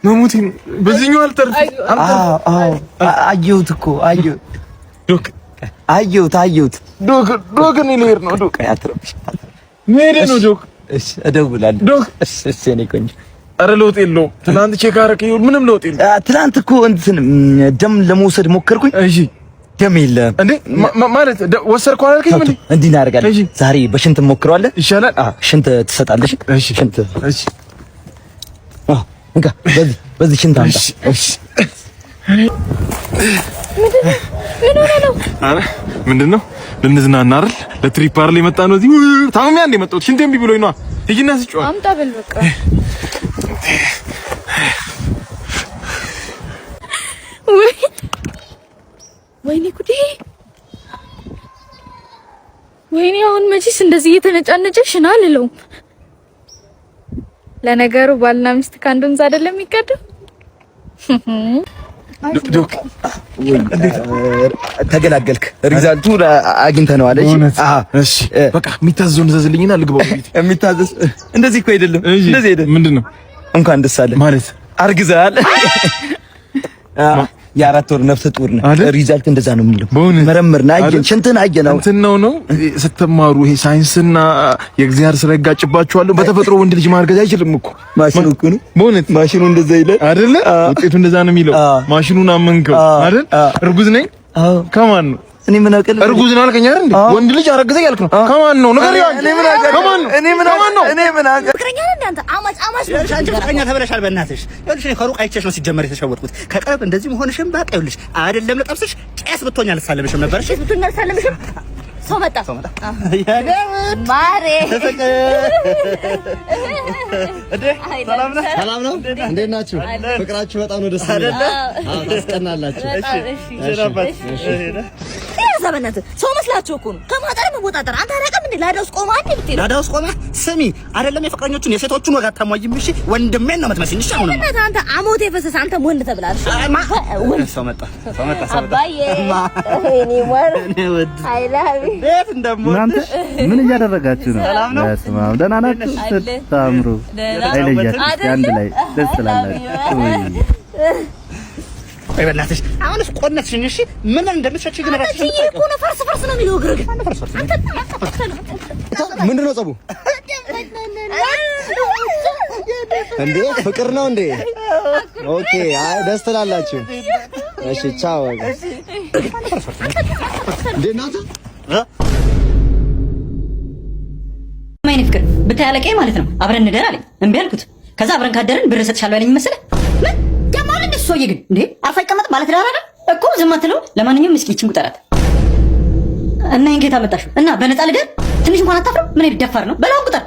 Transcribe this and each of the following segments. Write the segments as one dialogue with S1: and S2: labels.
S1: መሞቴ በዚህኛው አልተርፍ።
S2: አየሁት እኮ አየሁት።
S1: ዶክ
S2: አየሁት።
S1: ዶክ እኔ ልሄድ ነው። ዶክ
S2: አትረብሽ።
S1: መሄድ ነው ዶክ።
S2: እሺ እደውላለሁ። ዶክ እሺ እኔ ቆንጆ።
S1: ኧረ ለውጥ የለውም። ትናንት ቼክ አደረግኝ፣ ምንም ለውጥ የለውም።
S2: ትናንት እኮ እንትን ደም ለመውሰድ ሞከርኩኝ።
S1: እሺ
S2: ደም የለም
S1: እንዴ ማለት ወሰድኩ አላልከኝ? ምን
S2: እንዲህ እናደርጋለን ዛሬ በሽንት ሞክረዋለን።
S1: ይሻላል።
S2: ሽንት ትሰጣለሽ?
S1: እሺ
S2: ሽንት።
S1: እሺ
S2: እንካ በዚህ ሽንት አምጣ።
S1: እሺ ምንድን ነው? ልንዝናና አይደል? ለትሪፕ አይደል የመጣ ነው። እዚህ ታምሚያ እንደ መጣሁት ሽንት እምቢ ብሎኝ ነው። ሂጂና ስጫው
S3: አምጣ በል በቃ። ወይኔ ጉዴ! ወይኔ አሁን መቼስ እንደዚህ እየተነጫነጨሽ ነው አልለውም። ለነገሩ ባልና ሚስት ከአንድ ወንዝ አይደለም የሚቀደው።
S1: ዶክ
S2: ተገላገልክ። ሪዛልቱ አግኝተነዋል።
S1: እሺ በቃ የሚታዘዘውን እንዘዝልኝና ልግባው ቤት።
S2: የሚታዘዝ እንደዚህ እኮ አይደለም። እንደዚህ አይደለም።
S1: ምንድነው?
S2: እንኳን ደስ አለ ማለት አርግዘሃል። የአራት ወር ነፍሰ ጡር ነህ። ሪዛልት እንደዛ ነው የሚለው። መረመርና አየን፣ ሽንትን አየን። እንትን
S1: ነው ስትማሩ ይሄ ሳይንስና የእግዚአብሔር ስራ ይጋጭባችኋል። በተፈጥሮ ወንድ ልጅ ማርገዝ አይችልም እኮ ማሽኑ እኮ ነው። በእውነት ማሽኑ እንደዛ ይላል አይደለ? ውጤቱ እንደዛ ነው የሚለው። ማሽኑን አመንከው አይደል? እርጉዝ ነኝ። ከማን ነው?
S2: እኔ ምን አውቃለሁ?
S1: እርጉዝ ነው አልከኝ አይደል እንዴ? ወንድ ልጅ አረገዘ ያልክ ነው። ከማን ነው? ንገሪው።
S2: እኔ ምን አውቃለሁ?
S1: ከማን ነው?
S2: እኔ ምን አውቃለሁ?
S4: ፍቅረኛ እንደ አንተ አማጭ አንቺ ፍቅረኛ ተበላሻል። በእናትሽ ይኸውልሽ፣ እኔ ከሩቅ አይቼሽ ነው ሲጀመር የተሸወድኩት። ከቅርብ እንደዚህ መሆንሽም በቃ ይኸውልሽ፣ አይደለም ለጠብስሽ ቄስ ብትሆኛ አልሳለምሽም ነበር። እሺ ብትሆኛ አልሳለምሽም። ሰው መጣ ማሬ።
S5: ሰላም ነው። እንዴት ናችሁ? ፍቅራችሁ በጣም ነው ደስ የሚለው። ታስቀናላችሁ።
S4: ዘበናት ሰው መስላችሁ እኮ ነው። ከማጠር መወጣጠር አንተ አረቀም እንዴ? ላዳውስ ቆማ አንዴ ብትይ
S5: ላዳውስ ቆማ። ስሚ አይደለም የፍቅረኞቹን የሴቶቹን ወጋ ታሟይም። እሺ ወንድሜን ነው የምትመስኝ። እሺ አሁን
S4: አንተ አሞቴ የፈሰሰ አንተ ወንድ ተብላል።
S5: ሰው መጣ
S4: አባዬ እኔ ወር አይ ላቭ
S5: ቤት እንደሞ
S6: እናንተ ምን እያደረጋችሁ ነው? በስማም ደህና ናችሁ? ስታምሩ አይለያችሁ አንድ ላይ ደስ ትላላችሁ።
S5: አይ በእናትሽ አሁንስ ቆነትሽኝ። እሺ ምን እንደምትሸጪ ግን ራስሽ
S4: እኮ ነው። ፈርስ ነው የሚለው ግርግ
S5: ምንድን ነው ጸቡ እንዴ? ፍቅር ነው እንዴ? ኦኬ አይ ደስ ትላላችሁ። እሺ ቻው። እንዴ ናታ
S7: ማይኔ ፍቅር ብታይ አለቀኝ ማለት ነው። አብረን እንደር አለኝ። እምቢ አልኩት። ከዛ አብረን ካደረን ብር እሰጥሻለሁ ያለኝ መሰለህ። ምን ደማል እንደ ሰውዬ ግን እንዴ አርፋ ይቀመጥ ማለት ዳራ አይደል እኮ ዝም አትለው። ለማንኛውም እስኪ ይችን ቁጠራት እና ይሄን ጌታ መጣሽ እና በነፃ ልደር። ትንሽ እንኳን አታፍረው? ምን ይደፋር ነው በላው ቁጠር።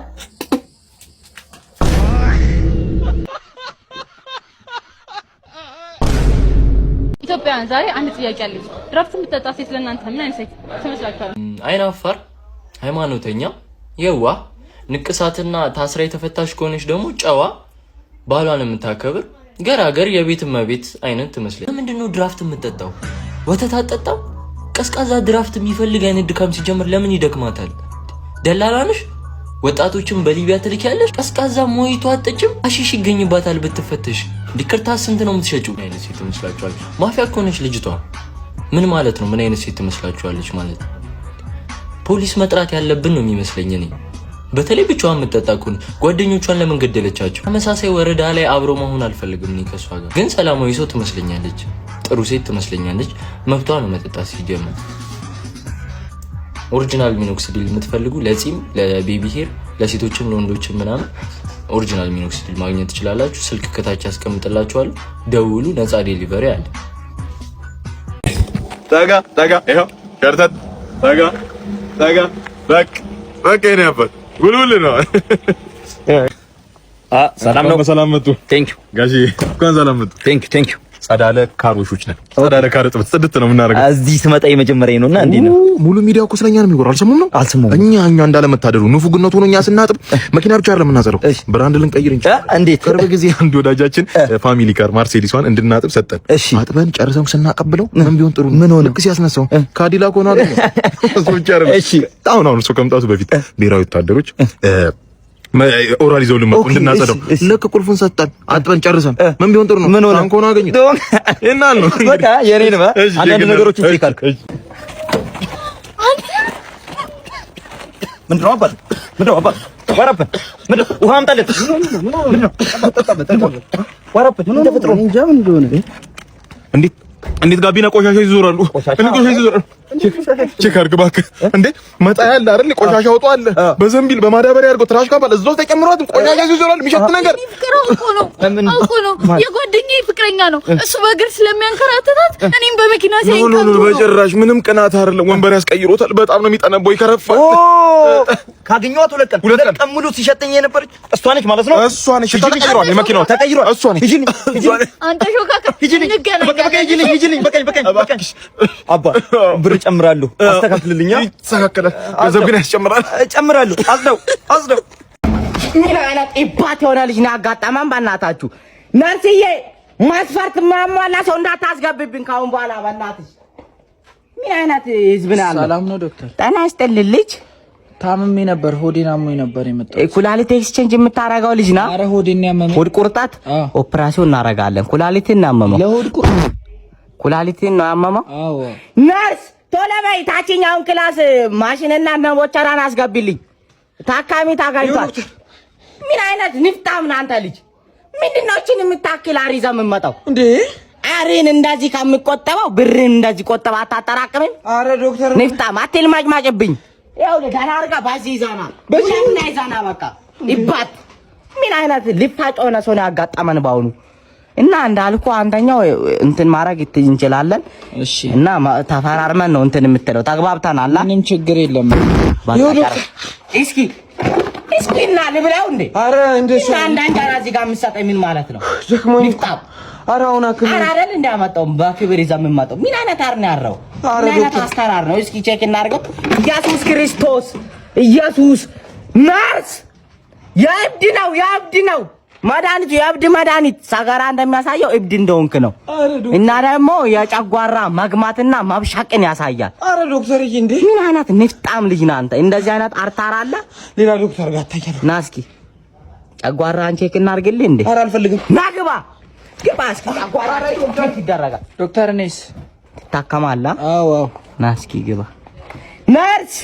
S3: ኢትዮጵያውያን ዛሬ አንድ ጥያቄ አለኝ። ድራፍት የምትጠጣ ሴት ለእናንተ ምን አይነት ሴት ትመስላችኋል?
S8: አይናፋር፣ ሃይማኖተኛ፣ የዋህ፣ ንቅሳትና ታስራ የተፈታሽ ከሆነች ደግሞ ጨዋ፣ ባሏን የምታከብር ገራገር የቤት እመቤት አይነት ትመስለኝ። ምንድነው ድራፍት የምትጠጣው? ወተት አትጠጣው? ቀዝቃዛ ድራፍት የሚፈልግ አይነት ድካም ሲጀምር ለምን ይደክማታል? ደላላ ነሽ? ወጣቶችን በሊቢያ ትልኪያለሽ? ቀዝቃዛ ሞይቶ አትጠጭም? አሺሽ ይገኝባታል ብትፈተሽ። ዲክርታ ስንት ነው የምትሸጪው? ምን አይነት ሴት ትመስላችኋለች? ማፊያ እኮ ነች ልጅቷ። ምን ማለት ነው? ምን አይነት ሴት ትመስላችኋለች ማለት? ፖሊስ መጥራት ያለብን ነው የሚመስለኝ እኔ። በተለይ ብቻዋን የምትጠጣ ከሆነ ጓደኞቿን ለምን ገደለቻቸው? ተመሳሳይ ወረዳ ላይ አብሮ መሆን አልፈልግም እኔ ከሷ ጋር። ግን ሰላማዊ ሰው ትመስለኛለች፣ ጥሩ ሴት ትመስለኛለች። መብቷ ነው መጠጣት ሲጀምር። ኦሪጂናል ሚኖክሲዲል የምትፈልጉ ለጺም፣ ለቤቢ ሄር፣ ለሴቶችም ለወንዶችም ምናምን ኦሪጂናል ሚኖክሲዲል ማግኘት ትችላላችሁ። ስልክ ከታች ያስቀምጥላችኋል። ደውሉ፣ ነፃ ዴሊቨሪ አለ።
S1: ታጋ ይሄው ከርተት ታጋ በቃ ይነበር ጉልጉል ነው። ሰላም ነው። በሰላም መጡ። ቴንክ ዩ ጋጂ። እንኳን ሰላም መጡ። ቴንክ ዩ ጸዳለ ካሮሾች ነን። ጸዳለ ካር ጽድት ነው የምናደርገው።
S2: እዚህ ስመጣ የመጀመሪያ ነውና እንዴ ነው
S1: ሙሉ ሚዲያው እኮ ስለኛ ነው የሚወራው። አልሰሙም ነው እኛ እንዳለመታደሉ ንፉግነቱ ነው። እኛ ስናጥብ መኪና ብቻ አይደለም የምናጸረው፣ ብራንድ ልንቀይር እንጂ።
S2: እንዴት
S1: ቅርብ ጊዜ አንድ ወዳጃችን ፋሚሊ ካር ማርሴዲሷን እንድናጥብ ሰጠን። አጥበን ጨርሰን ስናቀብለው ምን ቢሆን ጥሩ
S2: ምን ሆነ?
S1: ልክ ሲያስነሳው ካዲላክ ሆነ አይደል? እሱ ብቻ አይደለም። እሺ አሁን እሱ ከመምጣቱ በፊት ብሔራዊ ወታደሮች ኦራል ይዘው ልመጡ እንድናጸደው ልክ ቁልፉን ሰጠን አጥበን ጨርሰን ምን ቢሆን ጥሩ ነው? ታንኮና አገኘ እናል ነው
S2: በቃ የኔን አንዳንድ ነገሮችን ቼክ አድርግ። ምንድነው አባት ምንድነው አባት ወራበት ምንድነው ውሃ አምጣለት ምንድነው ወራበት ምን ተፈጥሮ እንጃ ምን እንደሆነ
S1: እንዴት ጋቢና ቆሻሻ ይዞራሉ? ቼክ አድርግ እባክህ። እንዴ መጣያ አለ አይደል? ቆሻሻ ወጡ አለ በዘንቢል በማዳበሪያ አድርገው ትራሽ ካባል እዛው ተጨምሯት ቆሻሻ ይዞራሉ። የሚሸት ነገር
S3: አውቆ ነው የጓደኛዬ ፍቅረኛ ነው እሱ በእግር ስለሚያንከራተታት እኔም በመኪና ሲያንከራተት
S1: ነው። በጭራሽ ምንም ቅናት አይደለም። ወንበር ያስቀይሮታል። በጣም ነው የሚጠነቦ ይከረፋል።
S2: ካገኘኋት ሁለት ቀን ሙሉ ሲሸተኝ የነበረች እሷ ነች ማለት ነው።
S1: እሷ ነች። ተቀይሯል። የመኪናው
S2: ተቀይሯል።
S1: እሷ ነች።
S3: አንተ ሾካካ
S2: በቃ አባ ብር ጨምራለሁ። አስተካክልልኛ።
S1: ይስተካከላል። ገንዘብ ግን ያስጨምራል።
S2: ጨምራለሁ። አዝደው
S9: ምን አይነት ኢባት የሆነ ልጅ ነው ያጋጠመን? በእናታችሁ ናንሲዬ ማስፈርት ማሟላ ሰው እንዳታስገብብኝ ካሁን በኋላ በእናትሽ። ምን አይነት ህዝብ ነው ያለው?
S10: ሰላም ነው ዶክተር?
S9: ጤና ይስጥልኝ ልጅ።
S10: ታምሜ ነበር፣ ሆዴን አሞኝ ነበር የመጣሁት።
S9: ኩላሊት ኤክስቼንጅ የምታረጋው ልጅ ነው?
S10: አረ ሆዴን ያመመኝ።
S9: ሆድ ቁርጠት ኦፕራሲዮን እናረጋለን። ኩላሊትን ያመመው
S10: ለሆድ ቁርጠት
S9: ኩላሊትን ነው ያመመው?
S10: አዎ።
S9: ነርስ ቶሎ በይ ታችኛውን ክላስ ማሽንና ነቦቸራን አስገቢልኝ። ታካሚ ታጋይቷል። ምን አይነት ንፍጣም ነው አንተ ልጅ? ምንድነው እቺን የምታክል አሪዛ የምመጣው እንዴ? አሬን እንደዚህ ከምቆጠበው ብርን እንደዚህ ቆጠባ አታጠራቅምም?
S10: አረ ዶክተር
S9: ንፍጣም አትልማጭማጭብኝ። ያው ለዳና አርጋ ባዚ ይዛና በሻምና ይዛና በቃ ይባት። ምን አይነት ሊፋጭ ሆነ ሰው ነው ያጋጠመን ባሁኑ። እና እንዳልኩ አንተኛው እንትን ማድረግ እንችላለን።
S10: እሺ።
S9: እና ተፈራርመን ነው እንትን የምትለው ተግባብተናል።
S10: ምንም ችግር የለም።
S9: እስኪ እና ልብላው እንዴ?
S10: አረ እንደሱ
S9: አንዳንድ እዚህ ጋር የምትሰጠኝ ምን ማለት ነው? ይፍጣም።
S10: አረ አሁን አክል
S9: አይደል እንዳመጣው በክብር ይዛ የምመጣው ምን አይነት አር ነው ያረው? ምን አይነት አስከራር ነው? እስኪ ቼክ እናድርገው። ኢየሱስ ክርስቶስ ኢየሱስ ናስ የእብድ ነው መድኃኒቱ የእብድ መድኃኒት ሰገራ እንደሚያሳየው እብድ እንደሆንክ ነው። እና ደግሞ የጨጓራ መግማትና መብሻቅን ያሳያል።
S10: አረ ዶክተር ይሄ እንዴ
S9: ምን አይነት ንፍጣም ልጅ ነህ አንተ? እንደዚህ አይነት አርታራ አለ?
S10: ሌላ ዶክተር ጋር ታያለህ።
S9: ና እስኪ ጨጓራን ቼክ እናድርግልህ እንዴ?
S10: አረ አልፈልግም።
S9: ና ግባ እስኪ ጨጓራ ቼክ ይደረጋል።
S10: ዶክተር ነስ
S9: ትታከማለህ?
S10: አዎ።
S9: ና እስኪ ግባ ነርስ